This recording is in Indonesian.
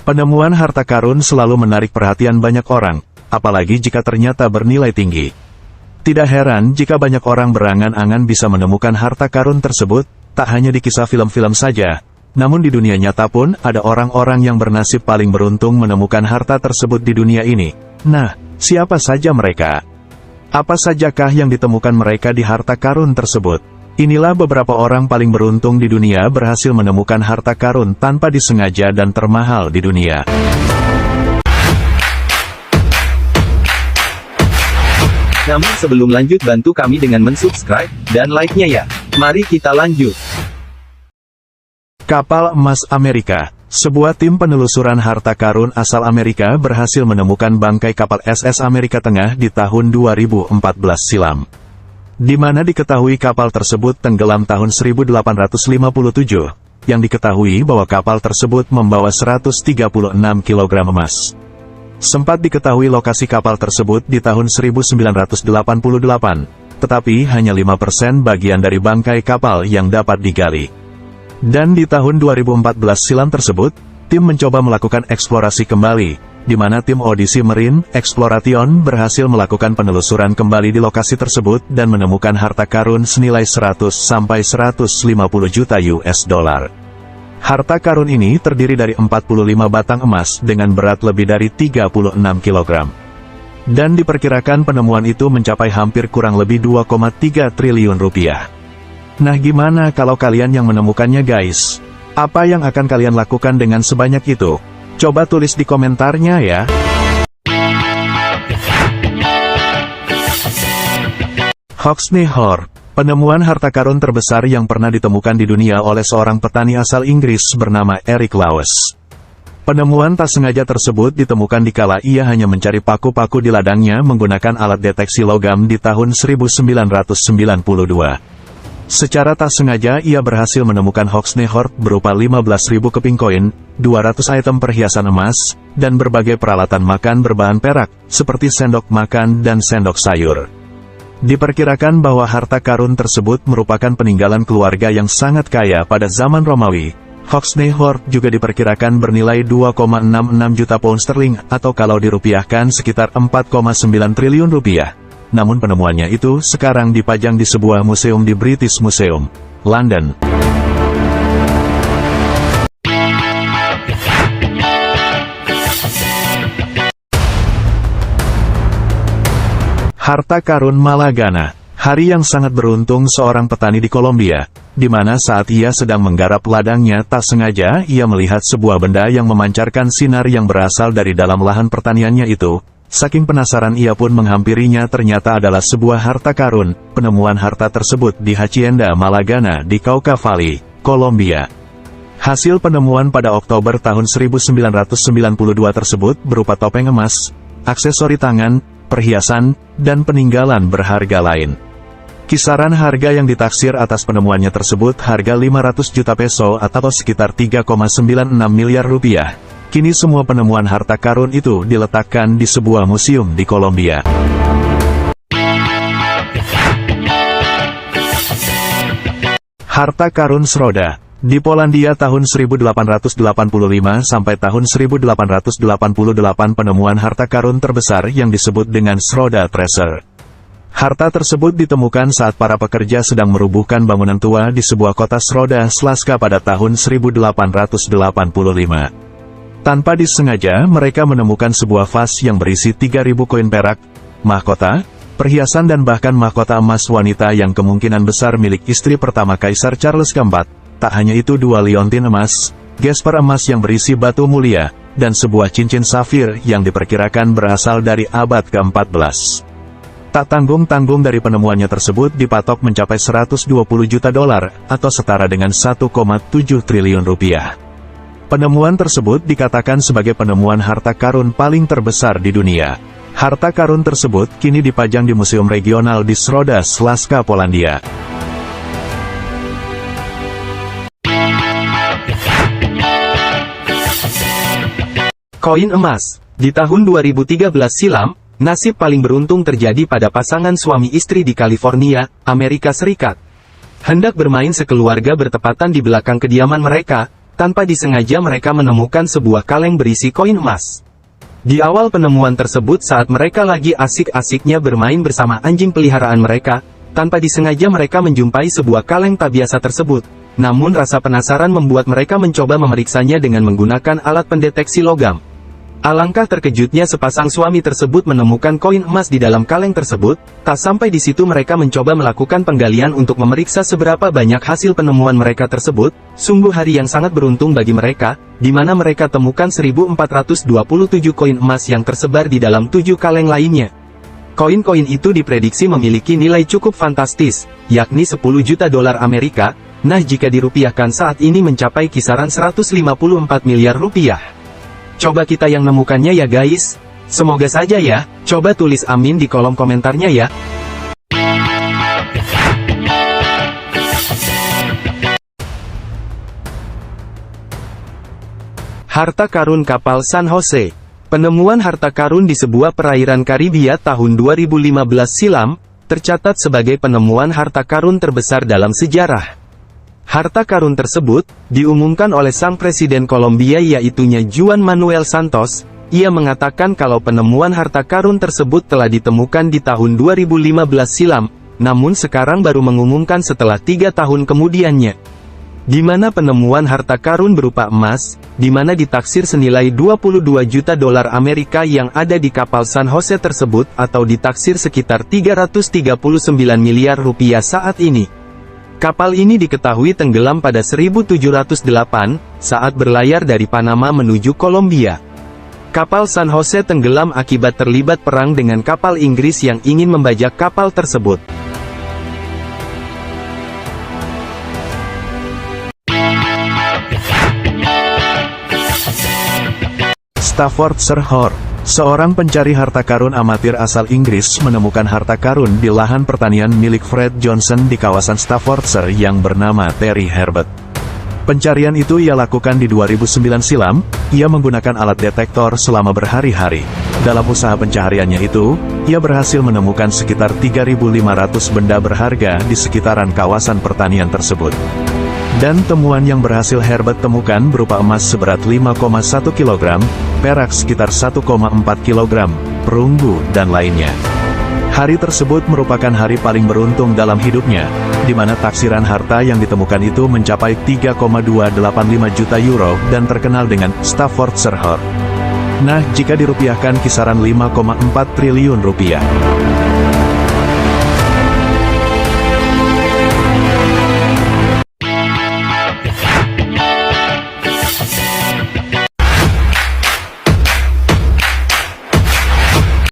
Penemuan harta karun selalu menarik perhatian banyak orang, apalagi jika ternyata bernilai tinggi. Tidak heran jika banyak orang berangan-angan bisa menemukan harta karun tersebut, tak hanya di kisah film-film saja, namun di dunia nyata pun ada orang-orang yang bernasib paling beruntung menemukan harta tersebut di dunia ini. Nah, siapa saja mereka? Apa sajakah yang ditemukan mereka di harta karun tersebut? Inilah beberapa orang paling beruntung di dunia berhasil menemukan harta karun tanpa disengaja dan termahal di dunia. Namun sebelum lanjut, bantu kami dengan mensubscribe dan like-nya ya. Mari kita lanjut. Kapal emas Amerika. Sebuah tim penelusuran harta karun asal Amerika berhasil menemukan bangkai kapal SS Amerika Tengah di tahun 2014 silam, di mana diketahui kapal tersebut tenggelam tahun 1857, yang diketahui bahwa kapal tersebut membawa 136 kg emas. Sempat diketahui lokasi kapal tersebut di tahun 1988, tetapi hanya 5% bagian dari bangkai kapal yang dapat digali. Dan di tahun 2014 silam tersebut, tim mencoba melakukan eksplorasi kembali, di mana tim Odyssey Marine Exploration berhasil melakukan penelusuran kembali di lokasi tersebut dan menemukan harta karun senilai 100–150 juta US dollar. Harta karun ini terdiri dari 45 batang emas dengan berat lebih dari 36 kg. Dan diperkirakan penemuan itu mencapai hampir kurang lebih 2,3 triliun rupiah. Nah, gimana kalau kalian yang menemukannya, guys? Apa yang akan kalian lakukan dengan sebanyak itu? Coba tulis di komentarnya ya. Hoxne Hoard, penemuan harta karun terbesar yang pernah ditemukan di dunia oleh seorang petani asal Inggris bernama Eric Lawes. Penemuan tak sengaja tersebut ditemukan dikala ia hanya mencari paku-paku di ladangnya menggunakan alat deteksi logam di tahun 1992. Secara tak sengaja ia berhasil menemukan Hoxne Hoard berupa 15.000 keping koin, 200 item perhiasan emas, dan berbagai peralatan makan berbahan perak, seperti sendok makan dan sendok sayur. Diperkirakan bahwa harta karun tersebut merupakan peninggalan keluarga yang sangat kaya pada zaman Romawi. Hoxne Hoard juga diperkirakan bernilai 2,66 juta pound sterling atau kalau dirupiahkan sekitar 4,9 triliun rupiah. Namun penemuannya itu sekarang dipajang di sebuah museum di British Museum, London. Harta karun Malagana. Hari yang sangat beruntung seorang petani di Kolombia, di mana saat ia sedang menggarap ladangnya tak sengaja ia melihat sebuah benda yang memancarkan sinar yang berasal dari dalam lahan pertaniannya itu. Saking penasaran ia pun menghampirinya, ternyata adalah sebuah harta karun. Penemuan harta tersebut di Hacienda Malagana di Cauca Valley, Kolombia. Hasil penemuan pada Oktober tahun 1992 tersebut berupa topeng emas, aksesori tangan, perhiasan, dan peninggalan berharga lain. Kisaran harga yang ditaksir atas penemuannya tersebut harga 500 juta peso atau sekitar 3,96 miliar rupiah. Kini semua penemuan harta karun itu diletakkan di sebuah museum di Kolombia. Harta karun Schroda. Di Polandia tahun 1885 sampai tahun 1888 penemuan harta karun terbesar yang disebut dengan Schroda Treasure. Harta tersebut ditemukan saat para pekerja sedang merubuhkan bangunan tua di sebuah kota Schroda, Slaska pada tahun 1885. Tanpa disengaja, mereka menemukan sebuah vas yang berisi 3.000 koin perak, mahkota, perhiasan dan bahkan mahkota emas wanita yang kemungkinan besar milik istri pertama Kaisar Charles keempat. Tak hanya itu, 2 liontin emas, gesper emas yang berisi batu mulia, dan sebuah cincin safir yang diperkirakan berasal dari abad ke-14. Tak tanggung-tanggung dari penemuannya tersebut dipatok mencapai 120 juta dolar, atau setara dengan 1,7 triliun rupiah. Penemuan tersebut dikatakan sebagai penemuan harta karun paling terbesar di dunia. Harta karun tersebut kini dipajang di Museum Regional di Schroda, Slaska, Polandia. Koin emas. Di tahun 2013 silam, nasib paling beruntung terjadi pada pasangan suami istri di California, Amerika Serikat. Hendak bermain sekeluarga bertepatan di belakang kediaman mereka, tanpa disengaja mereka menemukan sebuah kaleng berisi koin emas. Di awal penemuan tersebut saat mereka lagi asik-asiknya bermain bersama anjing peliharaan mereka, tanpa disengaja mereka menjumpai sebuah kaleng tak biasa tersebut. Namun rasa penasaran membuat mereka mencoba memeriksanya dengan menggunakan alat pendeteksi logam. Alangkah terkejutnya sepasang suami tersebut menemukan koin emas di dalam kaleng tersebut. Tak sampai di situ mereka mencoba melakukan penggalian untuk memeriksa seberapa banyak hasil penemuan mereka tersebut. Sungguh hari yang sangat beruntung bagi mereka, di mana mereka temukan 1427 koin emas yang tersebar di dalam 7 kaleng lainnya. Koin-koin itu diprediksi memiliki nilai cukup fantastis, yakni 10 juta dolar Amerika. Nah, jika dirupiahkan saat ini mencapai kisaran 154 miliar rupiah. Coba kita yang nemukannya ya guys. Semoga saja ya. Coba tulis amin di kolom komentarnya ya. Harta karun kapal San Jose. Penemuan harta karun di sebuah perairan Karibia tahun 2015 silam, tercatat sebagai penemuan harta karun terbesar dalam sejarah. Harta karun tersebut diumumkan oleh sang presiden Kolombia yaitunya Juan Manuel Santos. Ia mengatakan kalau penemuan harta karun tersebut telah ditemukan di tahun 2015 silam, namun sekarang baru mengumumkan setelah 3 tahun kemudiannya. Di mana penemuan harta karun berupa emas, di mana ditaksir senilai 22 juta dolar Amerika yang ada di kapal San Jose tersebut atau ditaksir sekitar 339 miliar rupiah saat ini. Kapal ini diketahui tenggelam pada 1708, saat berlayar dari Panama menuju Kolombia. Kapal San Jose tenggelam akibat terlibat perang dengan kapal Inggris yang ingin membajak kapal tersebut. Staffordshire Hoard. Seorang pencari harta karun amatir asal Inggris menemukan harta karun di lahan pertanian milik Fred Johnson di kawasan Staffordshire yang bernama Terry Herbert. Pencarian itu ia lakukan di 2009 silam. Ia menggunakan alat detektor selama berhari-hari. Dalam usaha pencahariannya itu, ia berhasil menemukan sekitar 3.500 benda berharga di sekitaran kawasan pertanian tersebut. Dan temuan yang berhasil Herbert temukan berupa emas seberat 5,1 kg, perak sekitar 1,4 kg, perunggu, dan lainnya. Hari tersebut merupakan hari paling beruntung dalam hidupnya, di mana taksiran harta yang ditemukan itu mencapai 3,285 juta euro dan terkenal dengan Staffordshire Hoard. Nah, jika dirupiahkan kisaran 5,4 triliun rupiah.